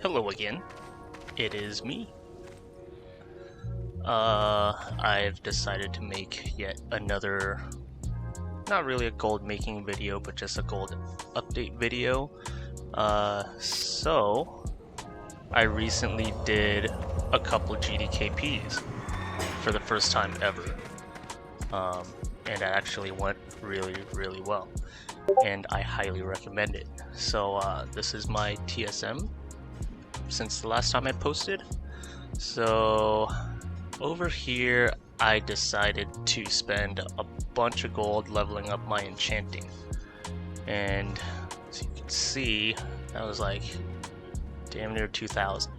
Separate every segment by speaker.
Speaker 1: Hello again, it is me. I've decided to make yet another, not really a gold making video, but just a gold update video. So I recently did a couple GDKPs for the first time ever. And it actually went really well. And I highly recommend it. So this is my TSM since the last time I posted. So over here I decided to spend a bunch of gold leveling up my enchanting, and as you can see that was like damn near 2,000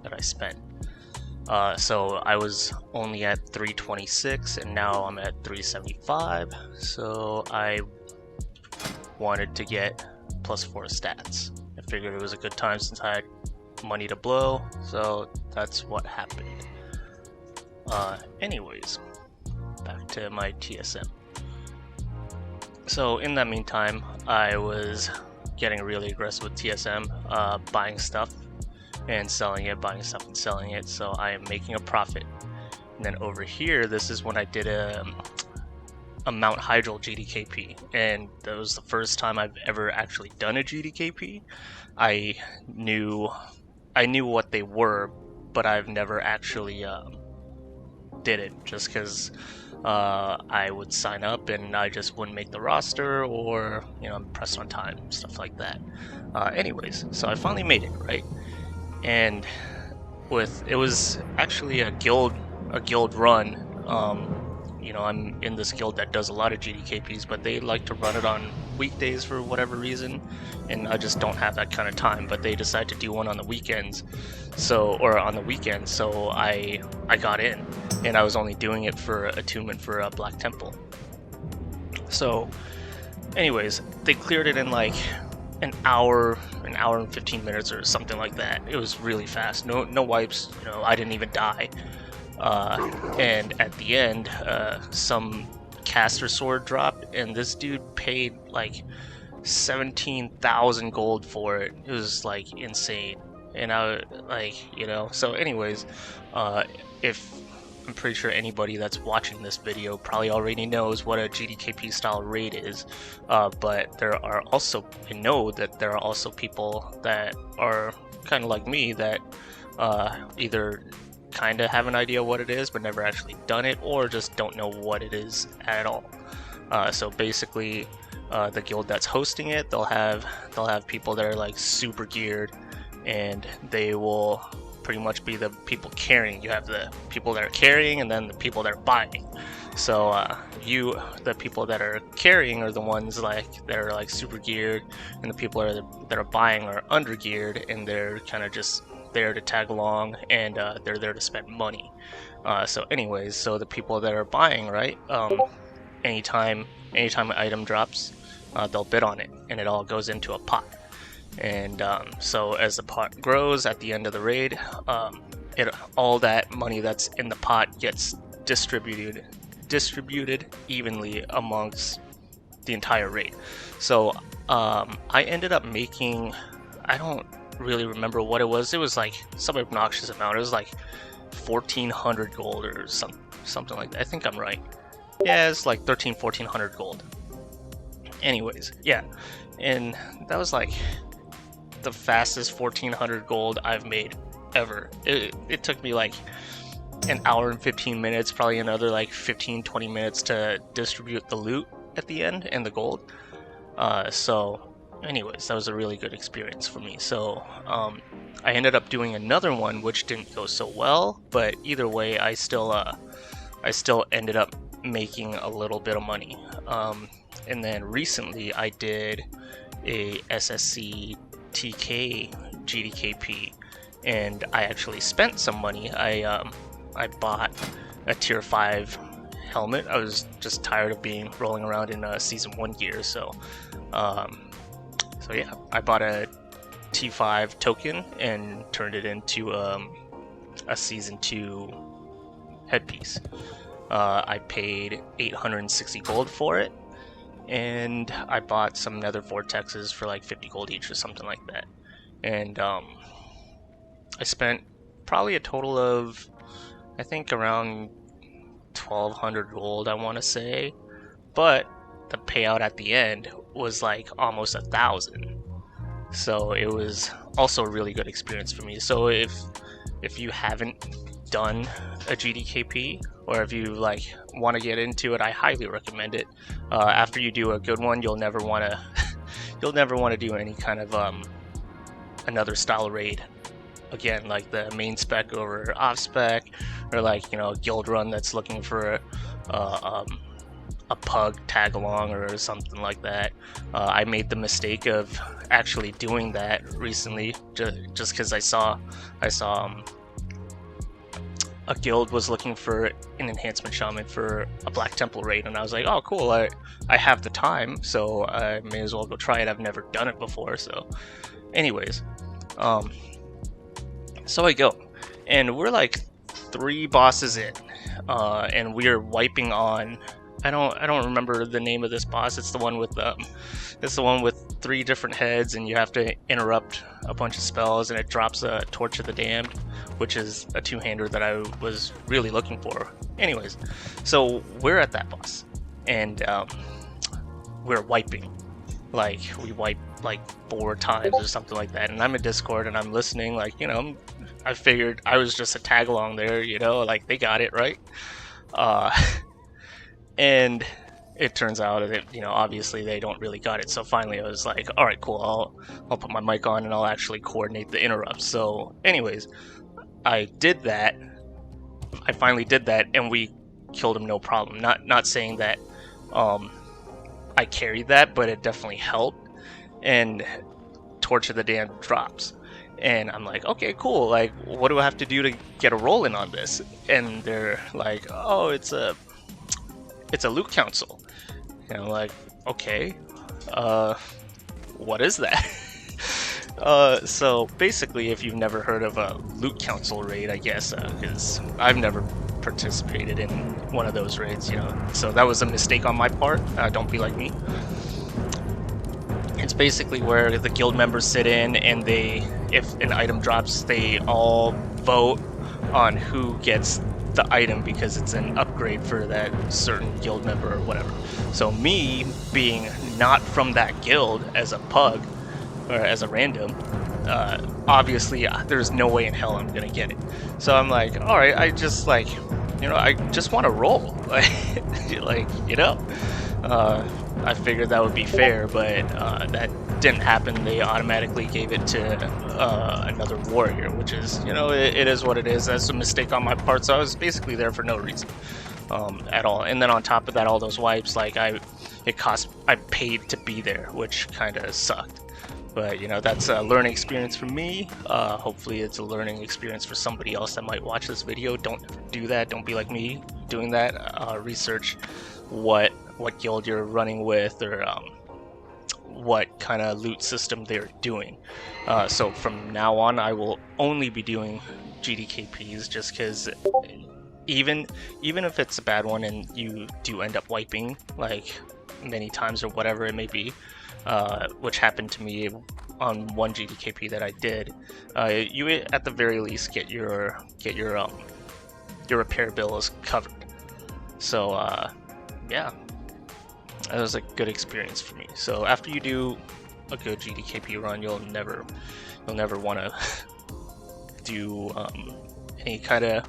Speaker 1: that I spent. So I was only at 326 and now I'm at 375, so I wanted to get +4 stats. I figured it was a good time since I had money to blow, so that's what happened. Anyways, back to my TSM. So in that meantime, I was getting really aggressive with TSM, buying stuff and selling it, buying stuff and selling it, so I am making a profit. And then over here, this is when I did a Mount Hydrol GDKP, and that was the first time I've ever actually done a GDKP. I knew what they were, but I've never actually did it, just because I would sign up and I just wouldn't make the roster, or I'm pressed on time, stuff like that. Anyways, so I finally made it, right? And it was actually a guild run. I'm in this guild that does a lot of GDKPs, but they like to run it on weekdays for whatever reason, and I just don't have that kind of time. But they decide to do one on the weekends, or on the weekends, so I got in, and I was only doing it for attunement for a Black Temple. So anyways, they cleared it in like an hour and 15 minutes or something like that. It was really fast. No wipes. I didn't even die. And at the end, some caster sword dropped, and this dude paid like 17,000 gold for it. It was like insane. And I so anyways, if I'm pretty sure anybody that's watching this video probably already knows what a GDKP style raid is, but I know that there are also people that are kind of like me that either kind of have an idea what it is but never actually done it, or just don't know what it is at all. So basically, the guild that's hosting it, they'll have people that are like super geared, and they will pretty much be the people carrying. You have the people that are carrying, and then the people that are buying. So the people that are carrying are the ones that are like super geared, and the people that are buying are under geared, and they're kind of just there to tag along, and they're there to spend money. So anyways, so the people that are buying, right, anytime an item drops, they'll bid on it, and it all goes into a pot. And so as the pot grows at the end of the raid, all that money that's in the pot gets distributed evenly amongst the entire raid. So I ended up making, I don't really remember what it was. It was like some obnoxious amount. It was like 1,400 gold or something like that. I think I'm right. Yeah, it's like 1,400 gold. Anyways, yeah, and that was like the fastest 1,400 gold I've made ever. It took me like an hour and 15 minutes, probably another like 15-20 minutes to distribute the loot at the end and the gold. So anyways, that was a really good experience for me. So I ended up doing another one which didn't go so well, but either way I still ended up making a little bit of money. And then recently I did a SCTK GDKP, and I actually spent some money. I bought a tier 5 helmet. I was just tired of rolling around in season 1 gear, so yeah, I bought a T5 token and turned it into a season 2 headpiece. I paid 860 gold for it, and I bought some nether vortexes for like 50 gold each or something like that. And I spent probably a total of, I think, around 1,200 gold, I want to say, but the payout at the end was like almost 1,000. So it was also a really good experience for me. So if you haven't done a GDKP, or if you like want to get into it, I highly recommend it. After you do a good one, you'll never want to you'll never want to do any kind of another style raid again, like the main spec over off spec, or like, you know, a guild run that's looking for a pug tag along or something like that. I made the mistake of actually doing that recently, just because I saw a guild was looking for an enhancement shaman for a Black Temple raid, and I was like, oh cool, I have the time, so I may as well go try it. I've never done it before. So anyways, so I go, and we're like 3 bosses in, and we're wiping on, I don't remember the name of this boss. It's the one with 3 different heads, and you have to interrupt a bunch of spells, and it drops a Torch of the Damned, which is a 2-hander that I was really looking for. Anyways, so we're at that boss, and we're wiping. Like, we wipe like 4 times or something like that, and I'm in Discord and I'm listening, like, you know, I figured I was just a tag along there, you know, like they got it right. And it turns out that, you know, obviously they don't really got it. So finally I was like, all right, cool, I'll put my mic on and I'll actually coordinate the interrupts. So anyways, I did that. I finally did that, and we killed him no problem. Not saying that I carried that, but it definitely helped. And Torch of the Damned drops, and I'm like, okay, cool, like, what do I have to do to get a roll in on this? And they're like, oh, it's a loot council. And I'm like, okay, what is that? So basically, if you've never heard of a loot council raid, I guess, because I've never participated in one of those raids, you know, so that was a mistake on my part. Don't be like me. It's basically where the guild members sit in, and if an item drops, they all vote on who gets the item because it's an upgrade for that certain guild member or whatever. So me being not from that guild as a pug, or as a random, obviously there's no way in hell I'm gonna get it. So I'm like, all right, I just, like, you know, I just want to roll, like, you know, I figured that would be fair, but that didn't happen. They automatically gave it to another warrior, which is, you know, it is what it is. That's a mistake on my part. So I was basically there for no reason at all. And then on top of that, all those wipes, like, I paid to be there, which kind of sucked. But, you know, that's a learning experience for me. Hopefully it's a learning experience for somebody else that might watch this video. Don't ever do that. Don't be like me doing that. Research what guild you're running with, or what kind of loot system they're doing. So from now on, I will only be doing GDKPs, just because even if it's a bad one and you do end up wiping, like, many times or whatever it may be, which happened to me on one GDKP that I did, you at the very least get your repair bills covered. So yeah, that was a good experience for me. So after you do a good GDKP run, you'll never want to do any kind of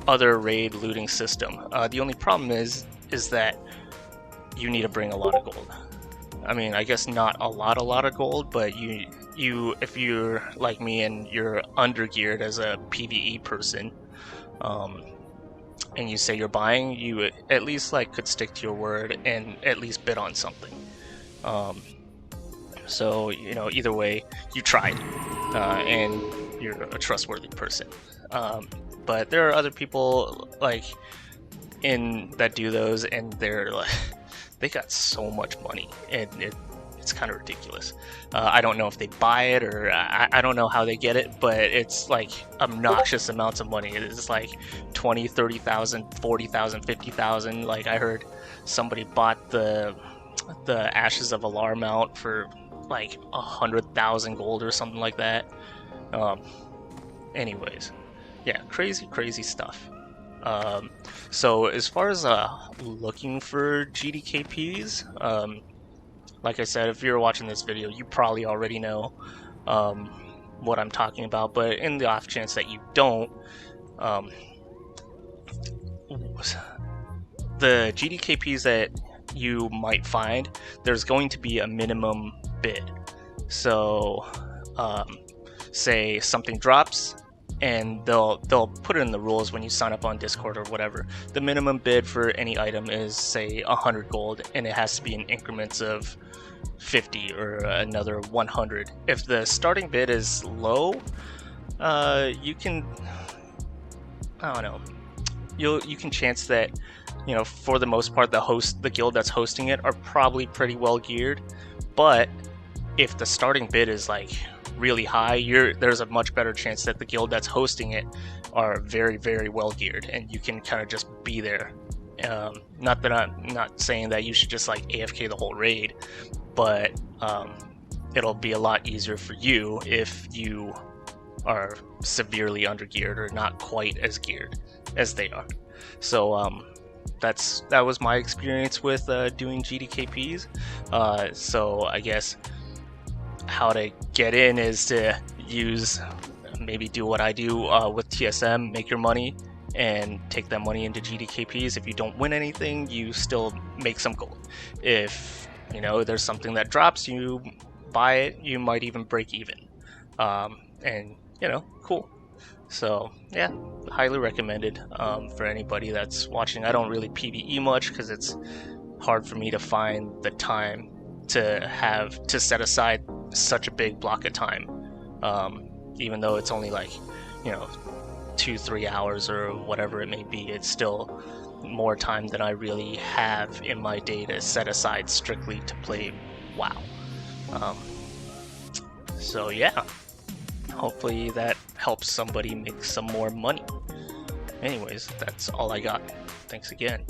Speaker 1: other raid looting system. The only problem is that you need to bring a lot of gold. I mean, I guess not a lot of gold, but you if you're like me and you're undergeared as a PvE person, and you say you're buying, you at least, like, could stick to your word and at least bid on something. So, you know, either way, you tried, and you're a trustworthy person. But there are other people, like, that do those, and they're like, they got so much money, and it's kind of ridiculous. I don't know if they buy it, or I don't know how they get it, but it's like obnoxious amounts of money. It's like 20, 30,000, 40,000, 50,000. Like, I heard somebody bought the Ashes of Alar mount for like 100,000 gold or something like that. anyways, yeah, crazy stuff. So as far as looking for GDKPs, like I said, if you're watching this video, you probably already know what I'm talking about, but in the off chance that you don't, the GDKPs that you might find, there's going to be a minimum bid. So say something drops, and they'll put it in the rules when you sign up on Discord or whatever. The minimum bid for any item is say 100 gold, and it has to be in increments of 50 or another 100. If the starting bid is low, you can, I don't know, you can chance that, you know, for the most part the guild that's hosting it are probably pretty well geared. But if the starting bid is like really high, there's a much better chance that the guild that's hosting it are very well geared, and you can kind of just be there. Not that I'm not saying that you should just like AFK the whole raid, but it'll be a lot easier for you if you are severely undergeared or not quite as geared as they are. So that was my experience with doing GDKPs. So I guess how to get in is to maybe do what I do with TSM, make your money and take that money into GDKPs. If you don't win anything, you still make some gold. If you know there's something that drops, you buy it, you might even break even. And you know, cool. So yeah, highly recommended for anybody that's watching. I don't really PvE much because it's hard for me to find the time to set aside such a big block of time, even though it's only like, you know, 2-3 hours or whatever it may be. It's still more time than I really have in my day to set aside strictly to play WoW. So yeah, hopefully that helps somebody make some more money. Anyways, that's all I got. Thanks again.